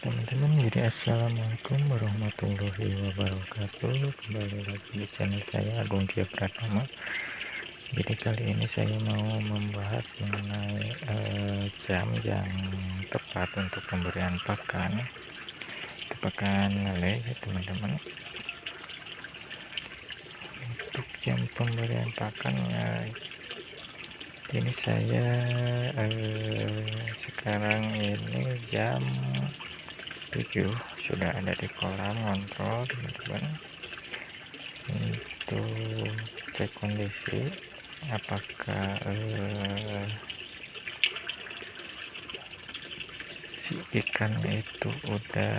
Teman-teman, jadi assalamualaikum warahmatullahi wabarakatuh. Kembali lagi di channel saya Agung Dia Pratama. Jadi kali ini saya mau membahas mengenai jam yang tepat untuk pemberian pakan lele ya teman-teman. Untuk jam pemberian pakannya ini saya sekarang ini jam 7 sudah ada di kolam kontrol teman-teman untuk cek kondisi apakah si ikan itu udah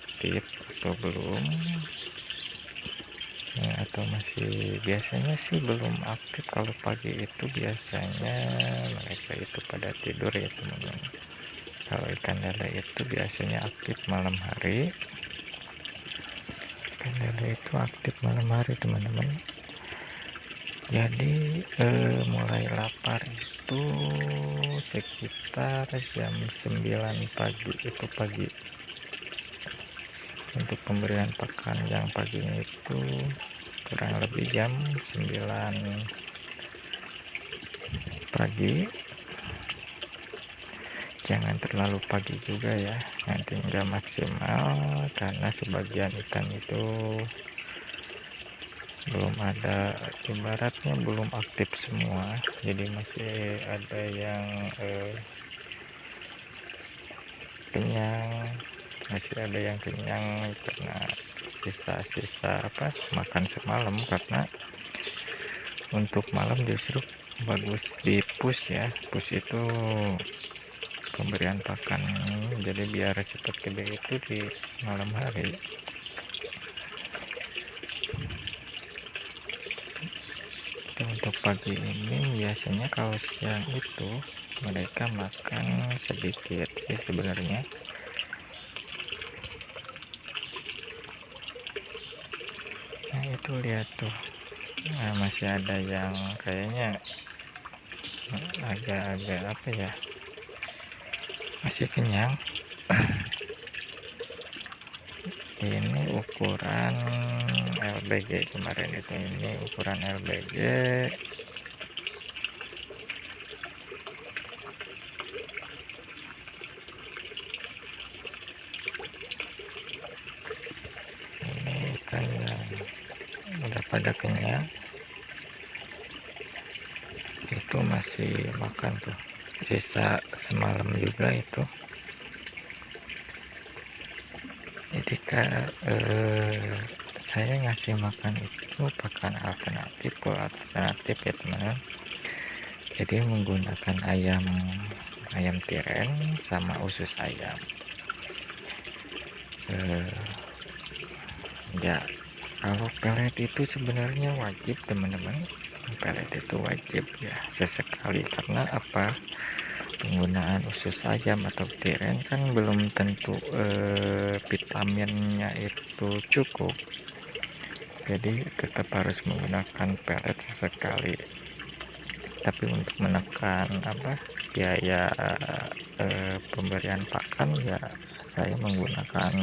aktif atau belum ya, atau masih. Biasanya sih belum aktif. Kalau pagi itu biasanya mereka itu pada tidur ya teman-teman. Kalau ikan lele itu biasanya aktif malam hari. Ikan lele itu aktif malam hari teman-teman. Jadi mulai lapar itu sekitar jam 9 pagi, itu pagi. Untuk pemberian pakan yang paginya itu kurang lebih jam 9 pagi. Jangan terlalu pagi juga ya, nanti enggak maksimal, karena sebagian ikan itu belum ada, ibaratnya belum aktif semua, jadi masih ada yang kenyang karena sisa-sisa makan semalam. Karena untuk malam justru bagus di push ya, push itu pemberian pakan, jadi biar cepat gede itu di malam hari. Untuk pagi ini biasanya kalau siang itu mereka makan sedikit sih sebenarnya. Nah itu lihat tuh, nah, masih ada yang kayaknya agak masih kenyang. Ini ukuran LBG kemarin itu, ini ukuran LBG. Ini ikan yang udah pada kenyang, itu masih makan tuh, sisa semalam juga itu. Jadi saya ngasih makan itu pakan alternatif ya teman-teman. Jadi menggunakan ayam tiren sama usus ayam. Ya kalau pelet itu sebenarnya wajib teman-teman, pelet itu wajib ya sesekali. Karena apa, penggunaan usus ayam atau tiren kan belum tentu vitaminnya itu cukup, jadi tetap harus menggunakan pelet sesekali. Tapi untuk menekan biaya pemberian pakan ya saya menggunakan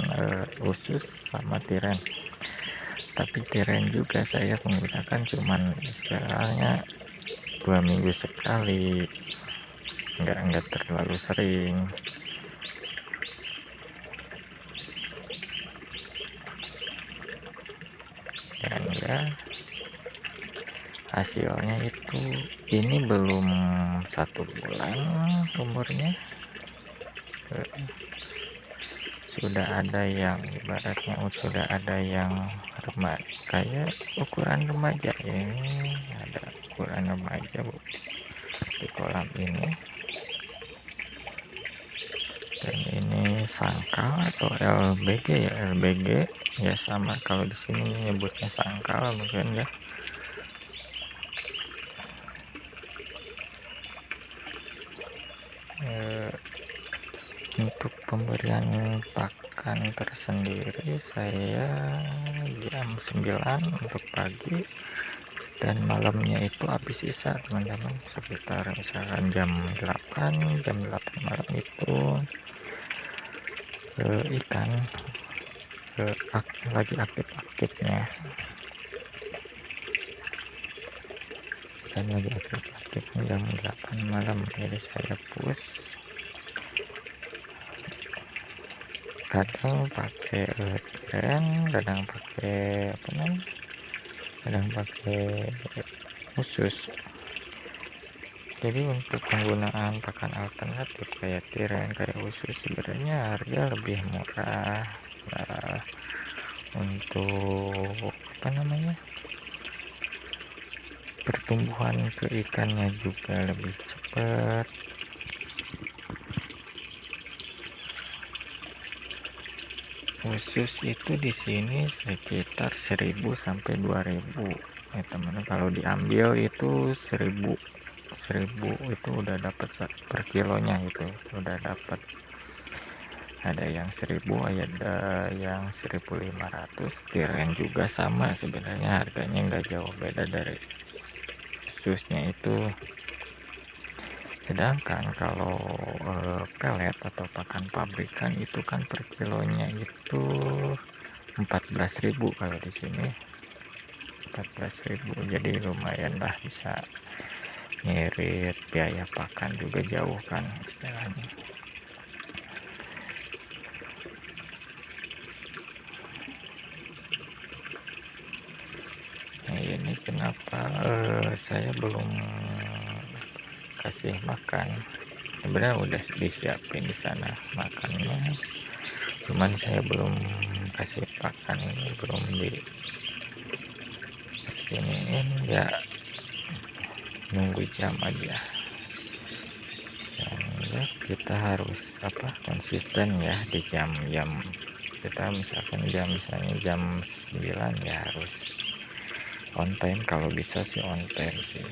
usus sama tiren. Tapi tiren juga saya menggunakan cuman sebenarnya 2 minggu sekali, enggak terlalu sering. Dan ya hasilnya itu ini belum 1 bulan umurnya, sudah ada yang ibaratnya sudah ada yang remaja, kayak ukuran remaja. Ini ada ukuran remaja di kolam ini. Dan ini sangkal atau LBG ya sama, kalau di sini nyebutnya sangkal mungkin ya. Untuk pemberian pakan tersendiri saya jam 9 untuk pagi, dan malamnya itu habis sisa teman-teman, sekitar misalkan jam 8 malam itu ikan lagi aktif-aktifnya, dan lagi aktif-aktifnya jam 8 malam. Jadi saya push, kadang pakai tiren, kadang pakai kadang pakai usus. Jadi untuk penggunaan pakan alternatif kayak tiren, kayak usus, sebenarnya harga lebih murah. Nah, untuk pertumbuhan ke ikannya juga lebih cepat. Usus itu di sini sekitar 1000 sampai 2000 ya teman. Kalau diambil itu 1000 itu udah dapat per kilonya, itu udah dapat. Ada yang 1000, ada yang 1500. Tiren juga sama sebenarnya, harganya nggak jauh beda dari ususnya itu. Sedangkan kalau pelet atau pakan pabrikan itu kan per kilonya itu 14.000 kalau di sini. 14.000, jadi lumayan lah, bisa ngirit biaya pakan juga jauh kan istilahnya. Nah, ini kenapa saya belum kasih makan. Sebenarnya udah disiapin di sana makannya, cuman saya belum kasih pakan, ini belum di kesiniin ya, nunggu jam aja. Dan ya kita harus konsisten ya di jam kita, misalkan misalnya jam 9 ya harus on time. Kalau bisa sih on time sih,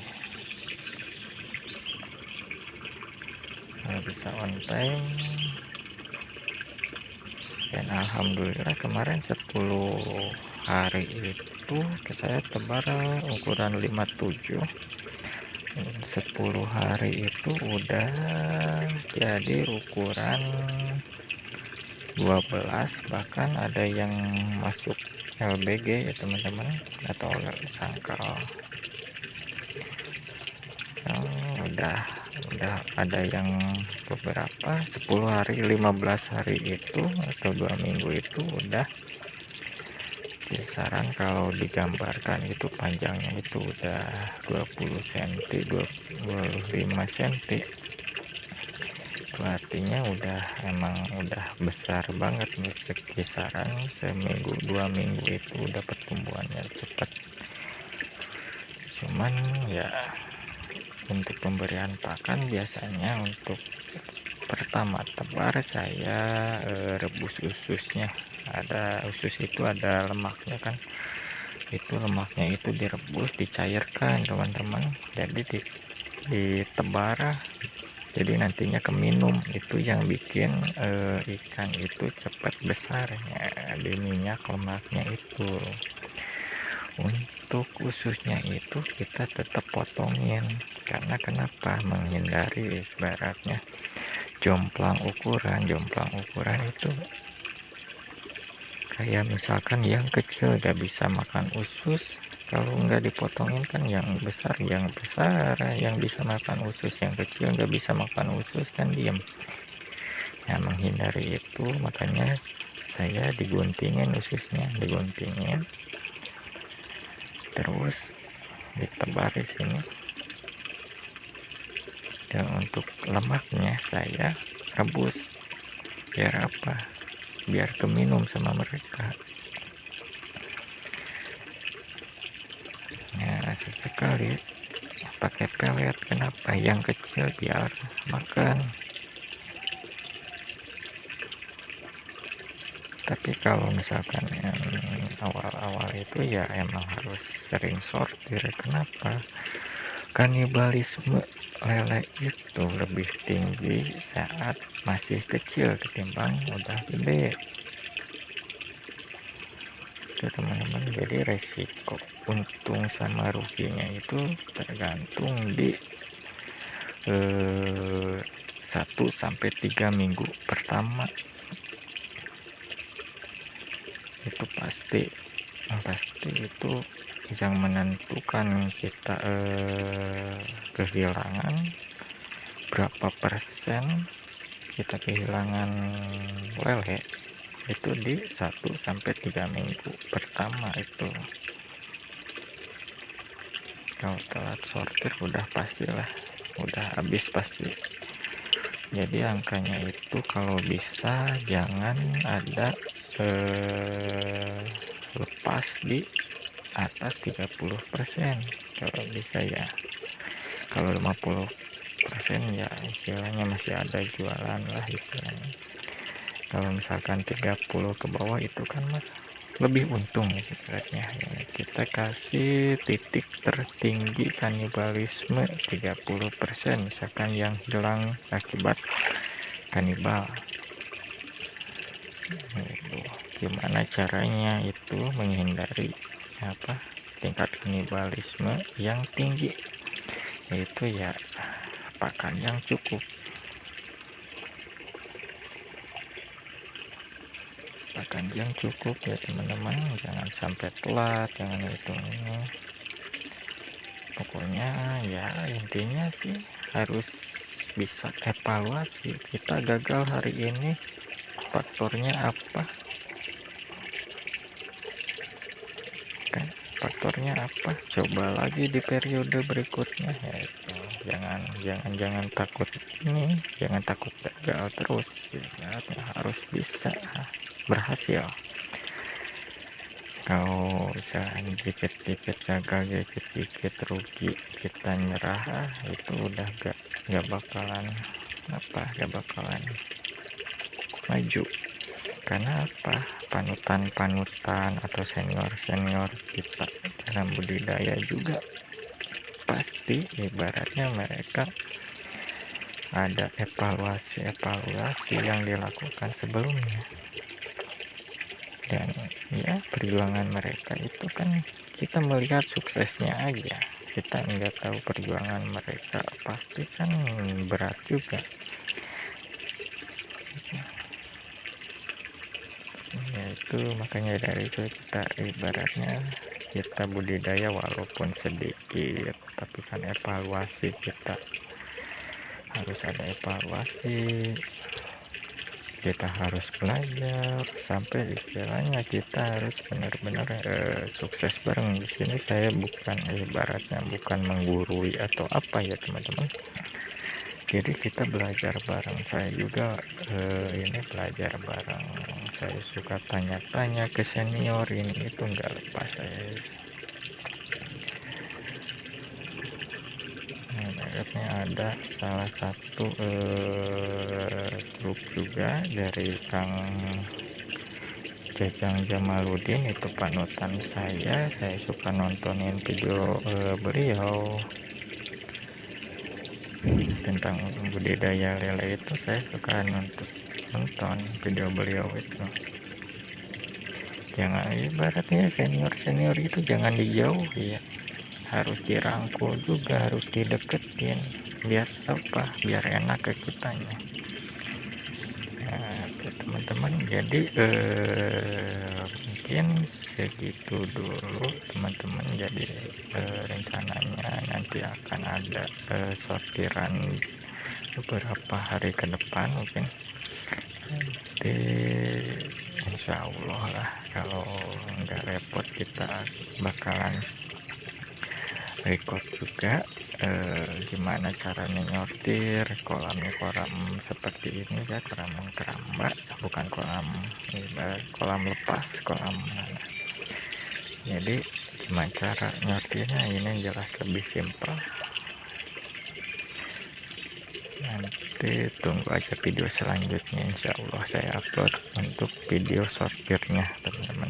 kalau bisa on time. Dan alhamdulillah kemarin 10 hari itu saya tebar ukuran 57. 10 hari itu udah jadi ukuran 12, bahkan ada yang masuk LBG ya teman-teman, atau sangkal. Udah ada yang beberapa 10 hari, 15 hari itu atau 2 minggu itu udah kisaran, kalau digambarkan itu panjangnya itu udah 20 cm, 25 cm. Itu artinya udah besar banget nih. Kisaran seminggu 2 minggu itu udah pertumbuhannya cepat. Cuman ya untuk pemberian pakan biasanya untuk pertama tebar saya rebus ususnya. Ada usus itu ada lemaknya kan, itu lemaknya itu direbus, dicairkan teman-teman, jadi ditebar, jadi nantinya keminum. Itu yang bikin ikan itu cepat besar ya, di minyak lemaknya itu. Untuk ususnya itu kita tetap potongin, karena kenapa, menghindari ibaratnya jomplang ukuran itu. Kayak misalkan yang kecil gak bisa makan usus, kalau nggak dipotongin kan yang besar yang bisa makan usus, yang kecil nggak bisa makan usus kan diem. Nah, menghindari itu makanya saya diguntingin ususnya, terus ditebar di sini. Dan untuk lemaknya saya rebus, biar biar keminum sama mereka. Nah, sesekali pakai pelet, kenapa, yang kecil biar makan. Tapi kalau misalkan yang awal-awal itu ya emang harus sering sortir. Kenapa? Kanibalisme lele itu lebih tinggi saat masih kecil ketimbang udah gede. Itu teman-teman, jadi resiko untung sama ruginya itu tergantung di 1 sampai 3 minggu pertama itu pasti itu yang menentukan kita kehilangan berapa persen kita kehilangan lele itu di 1 sampai 3 minggu pertama. Itu kalau telat sortir udah pastilah, udah habis pasti. Jadi angkanya itu kalau bisa jangan ada lepas di atas 30%, kalau bisa ya. Kalau 50% ya istilahnya masih ada jualan lah istilahnya. Kalau misalkan 30 ke bawah itu kan mas lebih untung ya sebenarnya. Kita kasih titik tertinggi kanibalisme 30%, misalkan yang hilang akibat kanibal. Gimana caranya itu menghindari tingkat kanibalisme yang tinggi, yaitu ya pakan yang cukup. Pakan yang cukup ya teman-teman, jangan sampai telat, jangan itu ini. Pokoknya ya intinya sih harus bisa evaluasi, kita gagal hari ini faktornya apa, kan faktornya apa, coba lagi di periode berikutnya ya. Itu jangan takut ini, jangan takut gagal terus ya, harus bisa berhasil. Kalau misalnya dikit-dikit gagal, dikit-dikit rugi, kita nyerah, itu udah gak bakalan maju. Karena panutan atau senior kita dalam budidaya juga pasti ibaratnya mereka ada evaluasi yang dilakukan sebelumnya, dan ya perjuangan mereka itu kan kita melihat suksesnya aja, kita nggak tahu perjuangan mereka pasti kan berat juga ya. Itu makanya dari itu kita ibaratnya kita budidaya walaupun sedikit, tapi kan evaluasi, kita harus ada evaluasi, kita harus belajar sampai istilahnya kita harus benar-benar sukses bareng. Di sini saya bukan ibaratnya bukan menggurui atau apa ya teman-teman, jadi kita belajar bareng. Saya juga ini belajar bareng, saya suka tanya-tanya ke senior, ini itu nggak lepas saya. Ada salah satu grup juga dari Kang Jajang Jamaludin, itu panutan saya suka nontonin video beliau tentang budidaya lele itu, saya suka nonton video beliau itu. Jangan ibaratnya senior itu jangan dijauhi ya, harus dirangkul juga, harus dideketin, biar enak ke kitanya. Nah teman-teman, jadi mungkin segitu dulu teman-teman. Jadi rencananya nanti akan ada sortiran beberapa hari ke depan, mungkin nanti insya Allah lah, kalau nggak repot kita bakalan record juga gimana caranya nyortir kolam seperti ini ya, kolam keramba, bukan kolam lepas, kolam mana. Jadi gimana cara nyortirnya, ini jelas lebih simpel. Nanti tunggu aja video selanjutnya, insya Allah saya upload untuk video sortirnya teman-teman.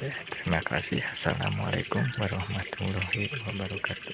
Terima kasih. Assalamualaikum warahmatullahi wabarakatuh.